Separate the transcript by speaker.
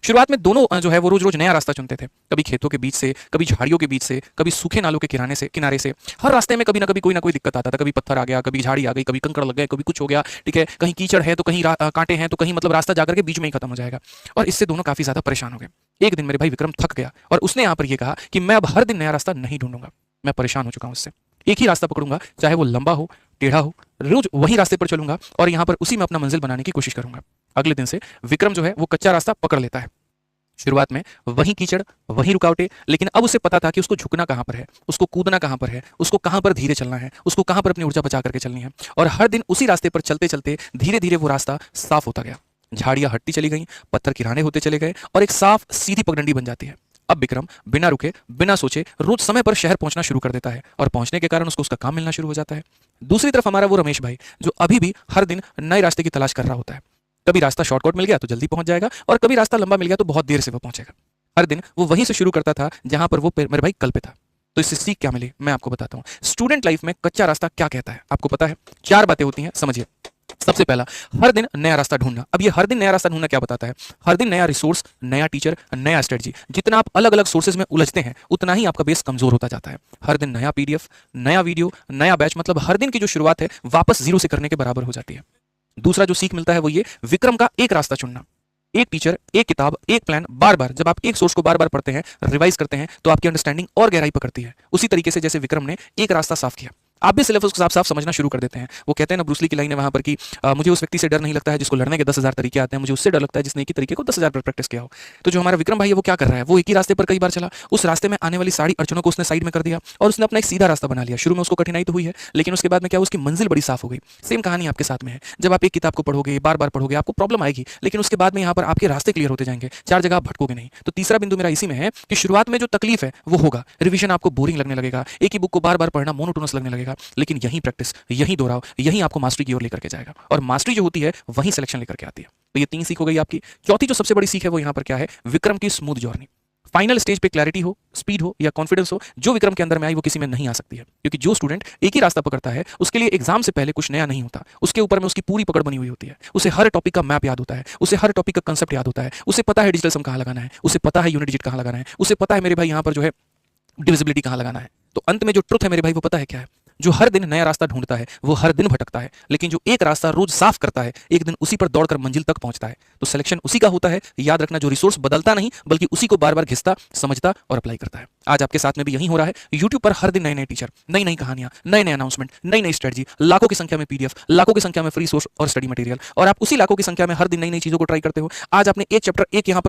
Speaker 1: शुरुआत में दोनों जो है वो रोज रोज नया रास्ता चुनते थे, कभी खेतों के बीच से, कभी झाड़ियों के बीच से, कभी सूखे नालों के किनारे से। हर रास्ते में कभी ना कभी कोई ना कोई दिक्कत आता था, कभी पत्थर आ गया, कभी झाड़ी आ गई, कभी कंकड़ लग गए, कभी कुछ हो गया, ठीक है, कहीं कीचड़ है तो कहीं कांटे हैं तो कहीं मतलब रास्ता जाकर के बीच में ही खत्म हो जाएगा। और इससे दोनों काफी ज्यादा परेशान हो गए। एक दिन मेरे भाई विक्रम थक गया और उसने यहाँ पर यह कहा कि मैं अब हर दिन नया रास्ता नहीं ढूंढूंगा, मैं परेशान हो चुका हूं इससे। एक ही रास्ता पकड़ूंगा, चाहे वो लंबा हो, टेढ़ा हो, रोज वही रास्ते पर चलूंगा और यहाँ पर उसी में अपना मंजिल बनाने की कोशिश करूंगा। अगले दिन से विक्रम जो है वो कच्चा रास्ता पकड़ लेता है। शुरुआत में वही कीचड़, वही रुकावटें, लेकिन अब उसे पता था कि उसको झुकना कहां पर है, उसको कूदना कहां पर है, उसको कहां पर धीरे चलना है, उसको कहां पर अपनी ऊर्जा बचा करके चलनी है। और हर दिन उसी रास्ते पर चलते चलते धीरे धीरे वो रास्ता साफ होता गया। झाड़ियां हटती चली गईं, पत्थर किनारे होते चले गए और एक साफ सीधी पगडंडी बन जाती है। अब विक्रम बिना रुके, बिना सोचे रोज समय पर शहर पहुंचना शुरू कर देता है और पहुंचने के कारण उसको उसका काम मिलना शुरू हो जाता है। दूसरी तरफ हमारा वो रमेश भाई जो अभी भी हर दिन नए रास्ते की तलाश कर रहा होता है। कभी रास्ता शॉर्टकट मिल गया तो जल्दी पहुंच जाएगा और कभी रास्ता लंबा मिल गया तो बहुत देर से वो पहुंचेगा। हर दिन वो वहीं से शुरू करता था जहां पर वो मेरे भाई कल पे था। तो इससे सीख क्या मिली मैं आपको बताता हूं। स्टूडेंट लाइफ में कच्चा रास्ता क्या कहता है आपको पता है? 4 बातें होती हैं, समझिए। सबसे पहला, हर दिन नया रास्ता ढूंढना। अब ये हर दिन नया रास्ता ढूंढना क्या बताता है? हर दिन नया रिसोर्स, नया टीचर, नया स्ट्रेटजी। जितना आप अलग अलग सोर्सेज में उलझते हैं उतना ही आपका बेस कमजोर होता जाता है। हर दिन नया पीडीएफ, नया वीडियो, नया बैच, मतलब हर दिन की जो शुरुआत है वापस जीरो से करने के बराबर हो जाती है। दूसरा जो सीख मिलता है वो ये, विक्रम का एक रास्ता चुनना। एक टीचर, एक किताब, एक प्लान, बार बार जब आप एक सोर्स को बार बार पढ़ते हैं, रिवाइज करते हैं, तो आपकी अंडरस्टैंडिंग और गहराई पकड़ती है। उसी तरीके से जैसे विक्रम ने एक रास्ता साफ किया, आप भी सिलेबस को साफ साफ समझना शुरू कर देते हैं। वो कहते हैं ना, ब्रूस ली की लाइन है वहां पर कि मुझे उस व्यक्ति से डर नहीं लगता है जिसको लड़ने के 10,000 तरीके आते हैं, मुझे उससे डर लगता है जिसने एक ही तरीके को 10,000 बार प्रैक्टिस किया हो। तो जो हमारा विक्रम भाई है वो क्या कर रहा है, वो एक ही रास्ते पर कई बार चला, उस रास्ते में आने वाली सारी अड़चनों को उसने साइड में कर दिया और उसने अपना एक सीधा रास्ता बना लिया। शुरू में उसको कठिनाई तो हुई है, लेकिन उसके बाद में क्या, उसकी मंजिल बड़ी साफ हो गई। सेम कहानी आपके साथ में है। जब आप एक किताब को पढ़ोगे, बार बार पढ़ोगे, आपको प्रॉब्लम आएगी, लेकिन उसके बाद में यहाँ पर आपके रास्ते क्लियर होते जाएंगे, 4 जगह आप भटकोगे नहीं। तो तीसरा बिंदु मेरा इसी में है कि शुरुआत में जो तकलीफ है वो होगा, रिवीजन आपको बोरिंग लगने लगेगा, एक ही बुक को बार बार पढ़ना मोनोटोनस लगने लगेगा, लेकिन यही प्रैक्टिस, यही दोहराव, यही आपको मास्टरी की ओर लेकर के जाएगा। और मास्टरी जो होती है वही सिलेक्शन लेकर के आती है। तो ये 3 सीख हो गई आपकी। चौथी जो सबसे बड़ी सीख है वो यहाँ पर क्या है, विक्रम की स्मूथ जर्नी। फाइनल स्टेज पे क्लैरिटी हो, स्पीड हो या कॉन्फिडेंस हो, जो विक्रम के अंदर में आई वो किसी में नहीं आ सकती है। क्योंकि जो स्टूडेंट एक ही रास्ता पकड़ता है उसके लिए एग्जाम से पहले कुछ नया नहीं होता, उसके ऊपर में उसकी पूरी पकड़ बनी हुई होती है। उसे हर टॉपिक का मैप याद होता है, उसे हर टॉपिक का कंसेप्ट याद होता है, उसे पता है डिजिटल सम कहाँ लगाना है, उसे पता है यूनिट डिजिट कहाँ लगाना है, उसे पता है मेरे भाई यहाँ पर जो है डिविजिबिलिटी कहाँ लगाना है। तो अंत में जो ट्रुथ है मेरे भाई वो पता है क्या है? जो हर दिन नया रास्ता ढूंढता है वो हर दिन भटकता है, लेकिन जो एक रास्ता रोज साफ करता है एक दिन उसी पर दौड़कर मंजिल तक पहुंचता है। तो सिलेक्शन उसी का होता है, याद रखना, जो रिसोर्स बदलता नहीं बल्कि उसी को बार बार घिसता, समझता और अप्लाई करता है। आज आपके साथ में भी यही हो रहा है। यूट्यूब पर हर दिन नए नए टीचर, नई नई कहानियां, नए नए अनाउंसमेंट, नई नई स्ट्रेटजी, लाखों की संख्या में पीडीएफ, लाखों की संख्या में फ्री सोर्स और स्टडी मटेरियल, और आप उसी लाखों की संख्या में हर दिन नई नई चीजों को ट्राई करते हो। आज आपने एक चैप्टर एक यहाँ पर